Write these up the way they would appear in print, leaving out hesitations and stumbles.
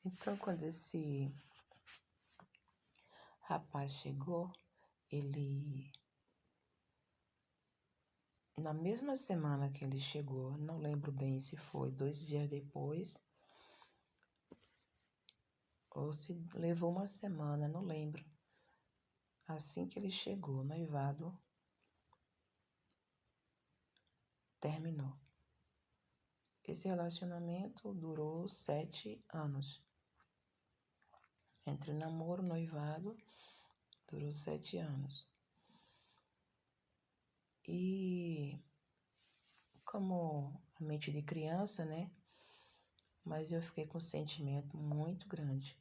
Então, quando esse rapaz chegou, ele, na mesma semana que ele chegou, não lembro bem se foi 2 dias depois ou se levou uma semana, não lembro. Assim que ele chegou, o noivado terminou. Esse relacionamento durou 7 anos. Entre namoro e noivado, durou 7 anos. E como a mente de criança, né? Mas eu fiquei com um sentimento muito grande.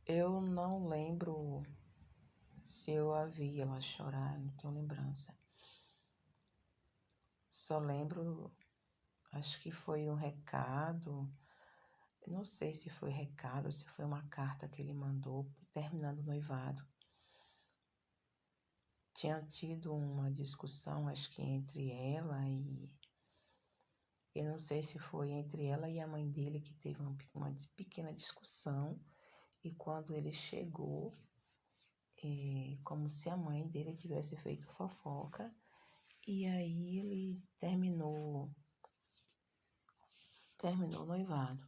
Eu não lembro se eu a vi ela chorar, não tenho lembrança. Só lembro, acho que foi um recado, não sei se foi recado ou se foi uma carta que ele mandou terminando o noivado. Tinha tido uma discussão, acho que entre ela e... Eu não sei se foi entre ela e a mãe dele que teve uma pequena discussão. E quando ele chegou, como se a mãe dele tivesse feito fofoca. E aí ele terminou o noivado.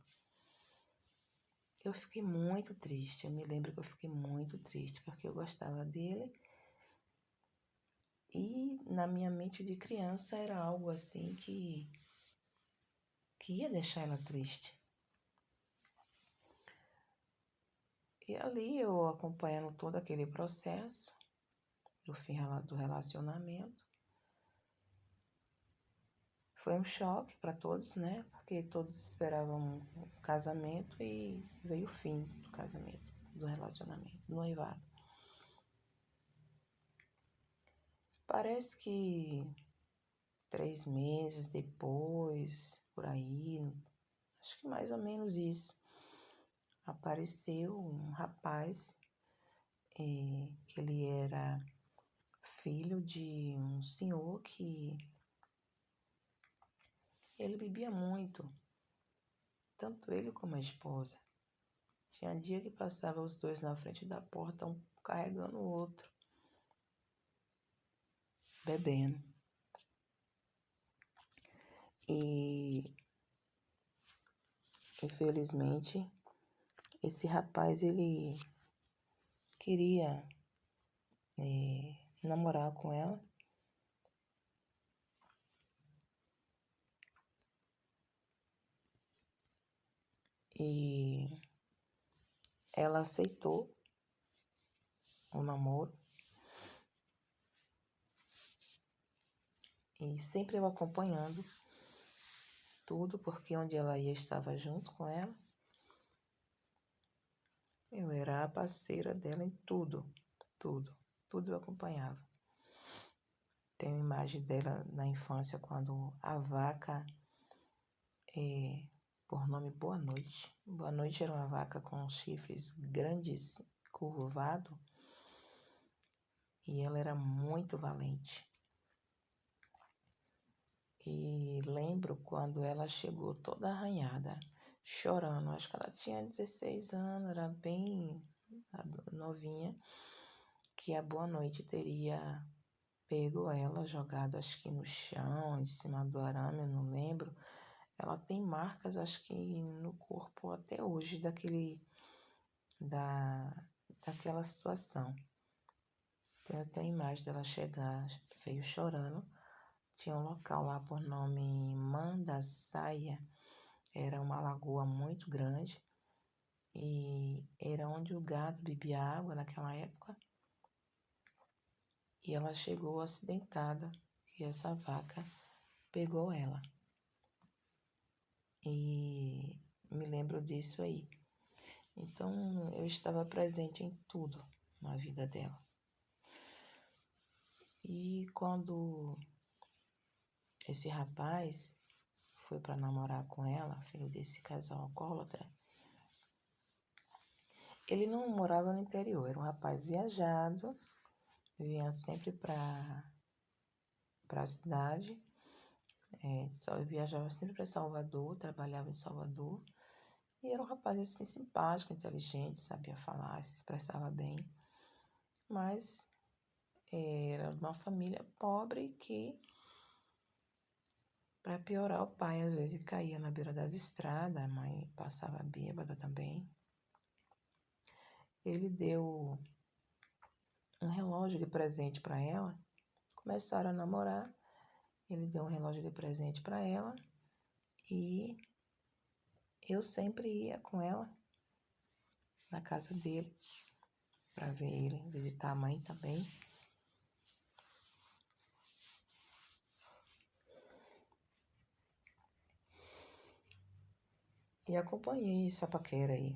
Eu fiquei muito triste, eu me lembro que eu fiquei muito triste, porque eu gostava dele. E na minha mente de criança era algo assim que ia deixar ela triste. E ali eu acompanhando todo aquele processo do fim do relacionamento. Foi um choque para todos, né? Porque todos esperavam um casamento e veio o fim do casamento, do relacionamento, do noivado. Parece que 3 meses depois, por aí, acho que mais ou menos isso, apareceu um rapaz, que ele era filho de um senhor que ele bebia muito, tanto ele como a esposa. Tinha dia que passava os dois na frente da porta, um carregando o outro, bebendo. E, infelizmente, esse rapaz, ele queria namorar com ela. E ela aceitou o namoro. E sempre eu acompanhando tudo, porque onde ela ia, eu estava junto com ela. Eu era a parceira dela em tudo, tudo eu acompanhava. Tem uma imagem dela na infância, quando a vaca, por nome Boa Noite. Boa Noite era uma vaca com chifres grandes, curvado, e ela era muito valente. E lembro quando ela chegou toda arranhada, chorando. Acho que ela tinha 16 anos, era bem novinha, que a Boa Noite teria pego ela, jogado acho que no chão, em cima do arame, eu não lembro. Ela tem marcas, acho que no corpo até hoje, daquela situação. Tem até a imagem dela chegar, veio chorando. Tinha um local lá por nome Mandaçaia, era uma lagoa muito grande e era onde o gado bebia água naquela época. E ela chegou acidentada, e essa vaca pegou ela. E me lembro disso aí. Então eu estava presente em tudo na vida dela. E quando esse rapaz foi para namorar com ela, filho desse casal alcoólatra, ele não morava no interior, era um rapaz viajado, vinha sempre para a cidade, Só eu viajava sempre para Salvador, trabalhava em Salvador. E era um rapaz assim simpático, inteligente, sabia falar, se expressava bem. Mas era de uma família pobre que, para piorar, o pai às vezes caía na beira das estradas, a mãe passava bêbada também. Ele deu um relógio de presente para ela, começaram a namorar. Ele deu um relógio de presente para ela e eu sempre ia com ela na casa dele para ver ele, visitar a mãe também. E acompanhei essa paquera aí.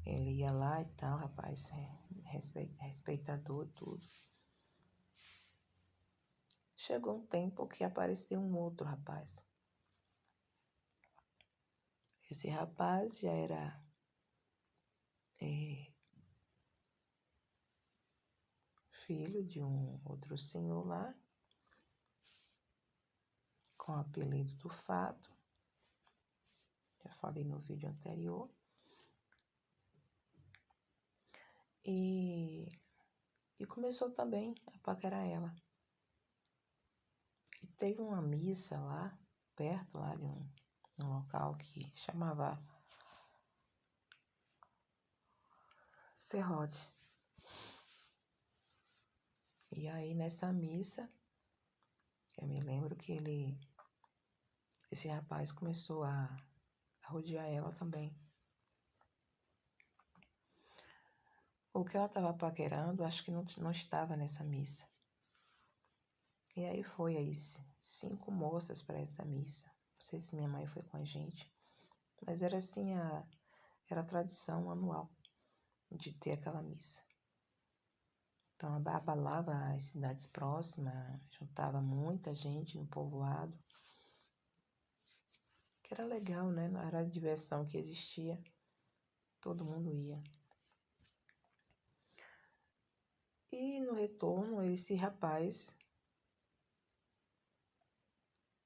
Ele ia lá e tal, rapaz, respeitador e tudo. Chegou um tempo que apareceu um outro rapaz. Esse rapaz já era filho de um outro senhor lá, com o apelido do Fato. Já falei no vídeo anterior. E começou também a paquerar ela. E teve uma missa lá, perto lá de um local que chamava Serrote. E aí nessa missa, eu me lembro que esse rapaz começou a rodear ela também. O que ela estava paquerando, acho que não estava nessa missa. E aí foi aí 5 moças para essa missa. Não sei se minha mãe foi com a gente, mas era assim era a tradição anual de ter aquela missa. Então abalava as cidades próximas, juntava muita gente no povoado, que era legal, né? Era a diversão que existia, todo mundo ia. E no retorno, esse rapaz,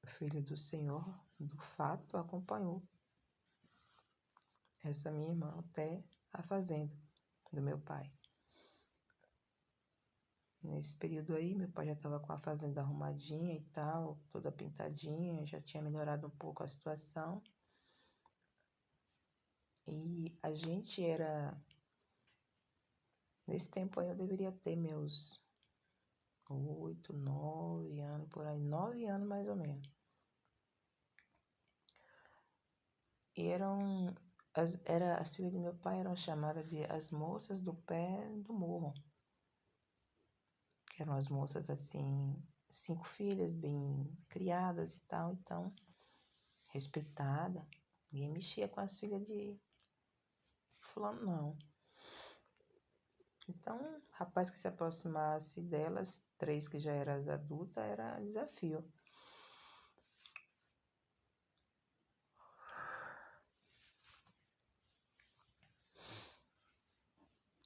filho do senhor do Fato, acompanhou essa minha irmã até a fazenda do meu pai. Nesse período aí, meu pai já estava com a fazenda arrumadinha e tal, toda pintadinha, já tinha melhorado um pouco a situação. E a gente era... Nesse tempo aí eu deveria ter meus 8, 9 anos, por aí, 9 anos mais ou menos. E as filhas do meu pai eram chamadas de as moças do pé do morro. Que eram as moças assim, 5 filhas bem criadas e tal, então, respeitada. Ninguém mexia com as filhas de fulano, não. Então, rapaz que se aproximasse delas, 3 que já eram adultas, era desafio.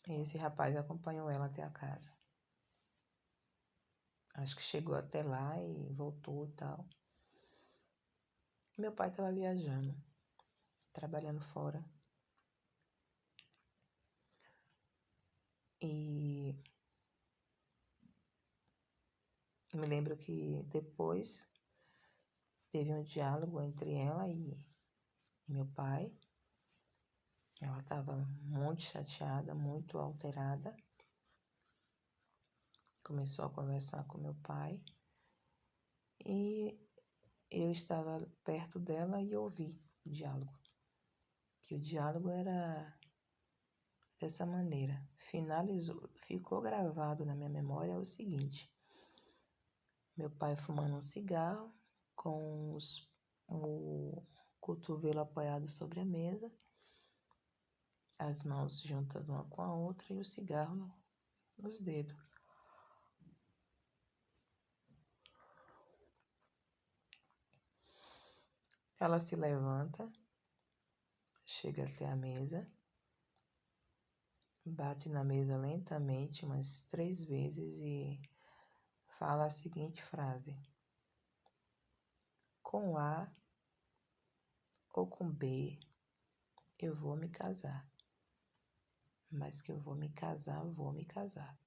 E esse rapaz acompanhou ela até a casa. Acho que chegou até lá e voltou e tal. Meu pai estava viajando, trabalhando fora. E me lembro que depois teve um diálogo entre ela e meu pai. Ela estava muito chateada, muito alterada. Começou a conversar com meu pai. E eu estava perto dela e ouvi o diálogo. Que o diálogo era dessa maneira. Ficou gravado na minha memória o seguinte: meu pai fumando um cigarro, com o cotovelo apoiado sobre a mesa, as mãos juntas uma com a outra e o cigarro nos dedos. Ela se levanta, chega até a mesa, bate na mesa lentamente umas 3 vezes e fala a seguinte frase: com A ou com B, eu vou me casar. Mas que eu vou me casar, vou me casar.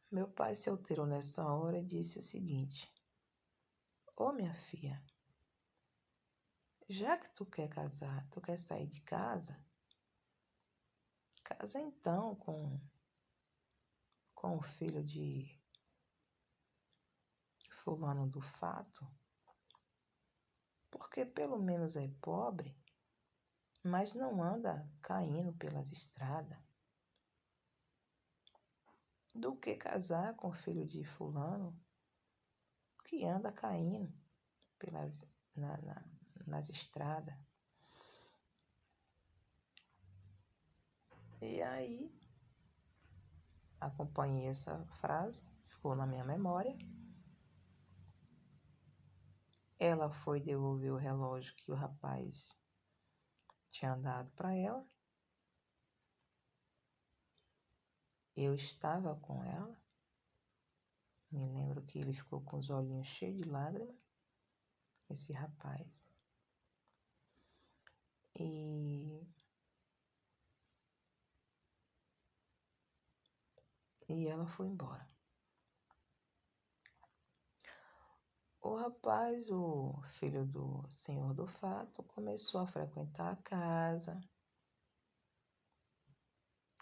Meu pai se alterou nessa hora e disse o seguinte: Ô minha filha, já que tu quer casar, tu quer sair de casa, casa então com o filho de fulano do fato, porque pelo menos é pobre, mas não anda caindo pelas estradas, do que casar com o filho de fulano que anda caindo pelas, nas estradas. E aí, acompanhei essa frase, ficou na minha memória. Ela foi devolver o relógio que o rapaz tinha dado para ela. Eu estava com ela. Me lembro que ele ficou com os olhinhos cheios de lágrimas, esse rapaz. E ela foi embora. O rapaz, o filho do senhor do fato, começou a frequentar a casa,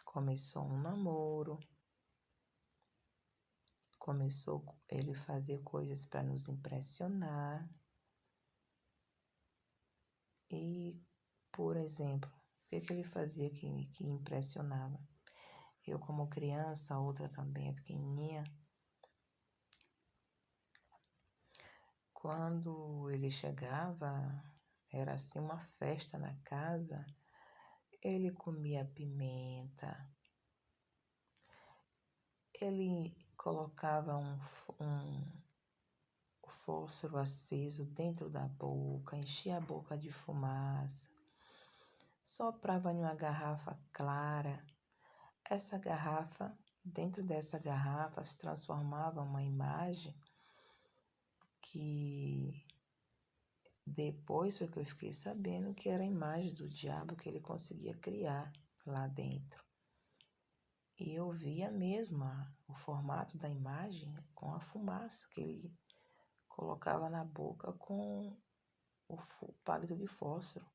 começou um namoro, começou ele fazer coisas para nos impressionar. E, por exemplo, o que ele fazia que impressionava? Eu, como criança, a outra também é pequenininha. Quando ele chegava, era assim uma festa na casa, ele comia pimenta, ele colocava um fósforo aceso dentro da boca, enchia a boca de fumaça, soprava em uma garrafa clara. Essa garrafa, dentro dessa garrafa, se transformava uma imagem que depois foi que eu fiquei sabendo que era a imagem do diabo que ele conseguia criar lá dentro. E eu via mesmo o formato da imagem com a fumaça que ele colocava na boca com o palito de fósforo.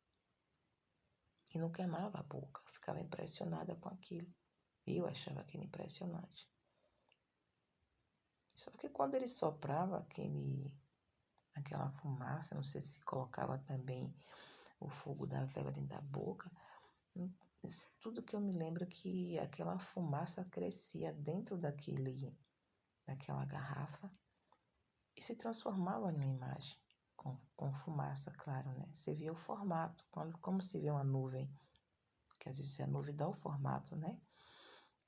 E não queimava a boca, eu ficava impressionada com aquilo. Eu achava aquilo impressionante. Só que quando ele soprava aquela fumaça, não sei se colocava também o fogo da vela dentro da boca, tudo que eu me lembro é que aquela fumaça crescia dentro daquela garrafa e se transformava em uma imagem com fumaça, claro, né? Você via o formato, como se vê uma nuvem, que às vezes a nuvem dá o formato, né?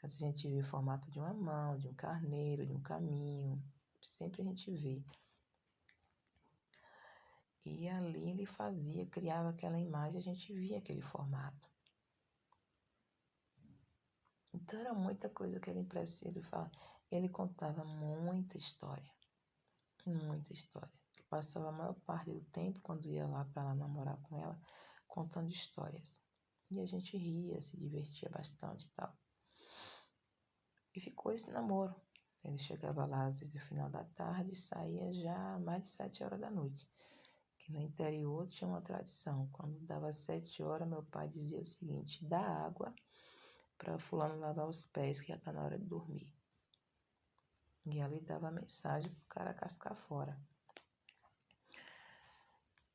Às vezes a gente vê o formato de uma mão, de um carneiro, de um caminho, sempre a gente vê. E ali ele criava aquela imagem, a gente via aquele formato. Então era muita coisa que era impressionante. Ele contava muita história, muita história. Ele passava a maior parte do tempo, quando ia lá para lá namorar com ela, contando histórias. E a gente ria, se divertia bastante e tal. E ficou esse namoro. Ele chegava lá às vezes no final da tarde e saía já mais de 7 horas da noite. Que no interior tinha uma tradição. Quando dava 7 horas, meu pai dizia o seguinte: dá água para fulano lavar os pés, que já está na hora de dormir. E ali dava a mensagem para o cara cascar fora.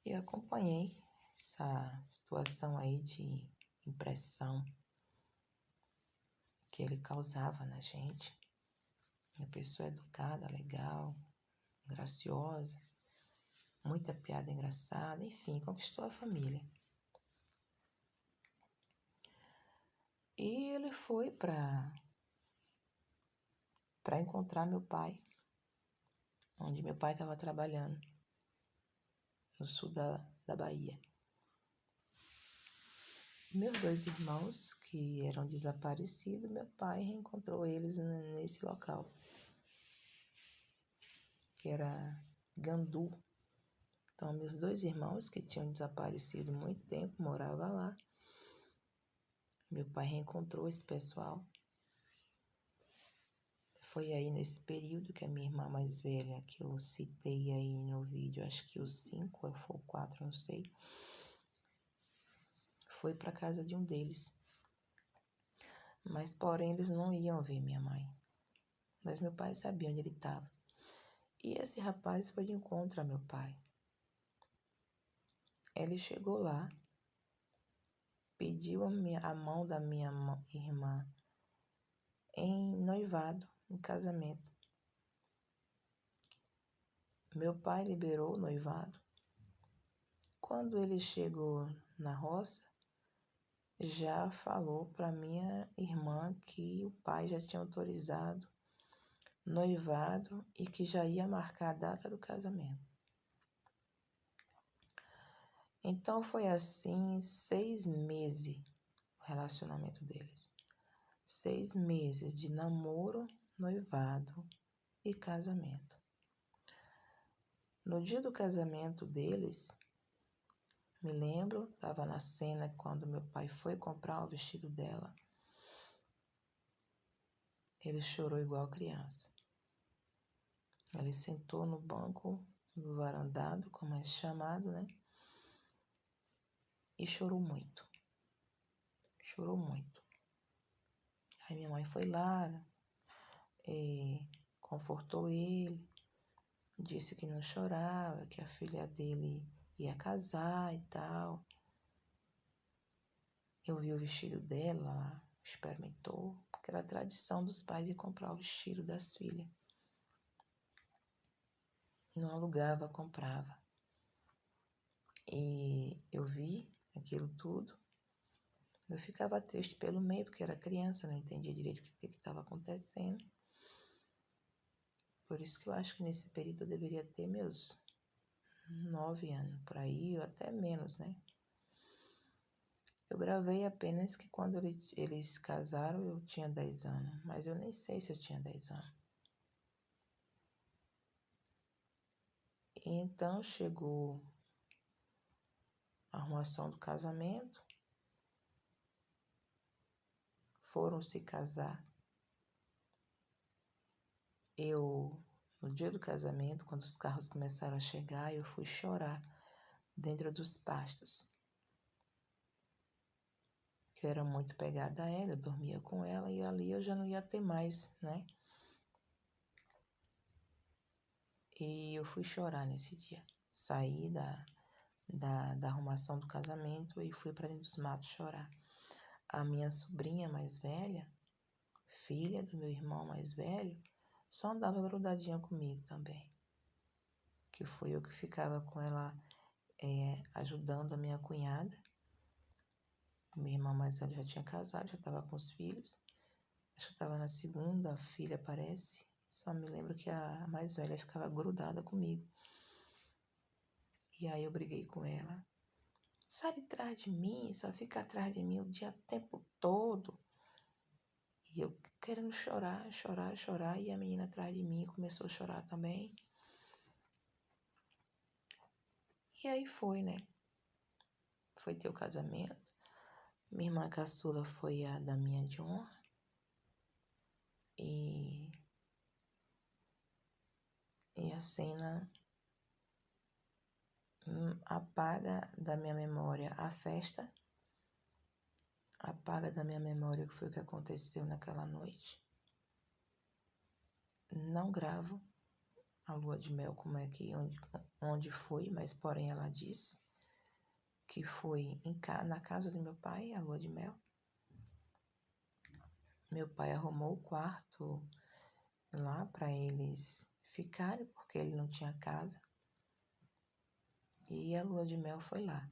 E acompanhei essa situação aí de impressão que ele causava na gente. Uma pessoa educada, legal, graciosa, muita piada engraçada, enfim, conquistou a família. E ele foi para encontrar meu pai, onde meu pai estava trabalhando, no sul da Bahia. Meus 2 irmãos, que eram desaparecidos, meu pai reencontrou eles nesse local, que era Gandu. Então, meus 2 irmãos, que tinham desaparecido há muito tempo, moravam lá. Meu pai reencontrou esse pessoal. Foi aí nesse período que a minha irmã mais velha, que eu citei aí no vídeo, acho que os 5 ou 4, não sei, foi para casa de um deles. Mas, porém, eles não iam ver minha mãe. Mas meu pai sabia onde ele estava. E esse rapaz foi de encontro a meu pai. Ele chegou lá, pediu a mão da minha irmã em noivado, em casamento. Meu pai liberou o noivado. Quando ele chegou na roça, já falou para minha irmã que o pai já tinha autorizado noivado e que já ia marcar a data do casamento. Então foi assim 6 meses o relacionamento deles. 6 meses de namoro, noivado e casamento. No dia do casamento deles, me lembro, estava na cena quando meu pai foi comprar o vestido dela. Ele chorou igual criança. Ele sentou no banco do varandado, como é chamado, né? E chorou muito. Chorou muito. Aí minha mãe foi lá, confortou ele, disse que não chorava, que a filha dele ia casar e tal. Eu vi o vestido dela, experimentou, porque era a tradição dos pais ir comprar o vestido das filhas. Não alugava, comprava. E eu vi aquilo tudo. Eu ficava triste pelo meio, porque era criança, não entendia direito o que estava acontecendo. Por isso que eu acho que nesse período eu deveria ter meus 9 anos, por aí, ou até menos, né? Eu gravei apenas que quando eles casaram eu tinha 10 anos, mas eu nem sei se eu tinha 10 anos. E então chegou a arrumação do casamento, foram se casar. No dia do casamento, quando os carros começaram a chegar, eu fui chorar dentro dos pastos. Que eu era muito pegada a ela, eu dormia com ela e ali eu já não ia ter mais, né? E eu fui chorar nesse dia. Saí da arrumação do casamento e fui para dentro dos matos chorar. A minha sobrinha mais velha, filha do meu irmão mais velho, só andava grudadinha comigo também. Que foi eu que ficava com ela ajudando a minha cunhada. Minha irmã mais velha já tinha casado, já estava com os filhos. Acho que estava na segunda filha, parece. Só me lembro que a mais velha ficava grudada comigo. E aí eu briguei com ela. Sai de trás de mim, só fica atrás de mim o tempo todo. E eu querendo chorar, chorar, chorar. E a menina atrás de mim começou a chorar também. E aí foi, né? Foi ter o casamento. Minha irmã caçula foi a da minha de honra. E a cena apaga da minha memória a festa. Apaga da minha memória o que foi que aconteceu naquela noite. Não gravo a lua de mel como é que onde foi, mas porém ela disse que foi na casa do meu pai, a lua de mel. Meu pai arrumou o quarto lá para eles ficarem, porque ele não tinha casa. E a lua de mel foi lá.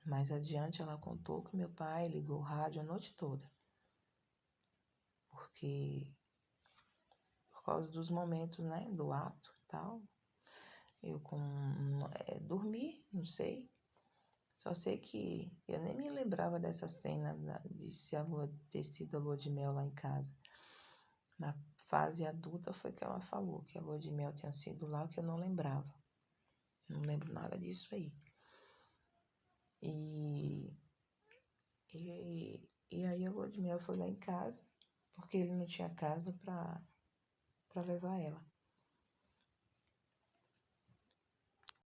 Mais adiante ela contou que meu pai ligou o rádio a noite toda. Porque por causa dos momentos, né, do ato e tal, eu dormi, não sei. Só sei que eu nem me lembrava dessa cena de ter sido a lua de mel lá em casa. Na fase adulta foi que ela falou que a lua de mel tinha sido lá, que eu não lembrava. Não lembro nada disso aí. E aí a lua de mel foi lá em casa, porque ele não tinha casa para levar ela.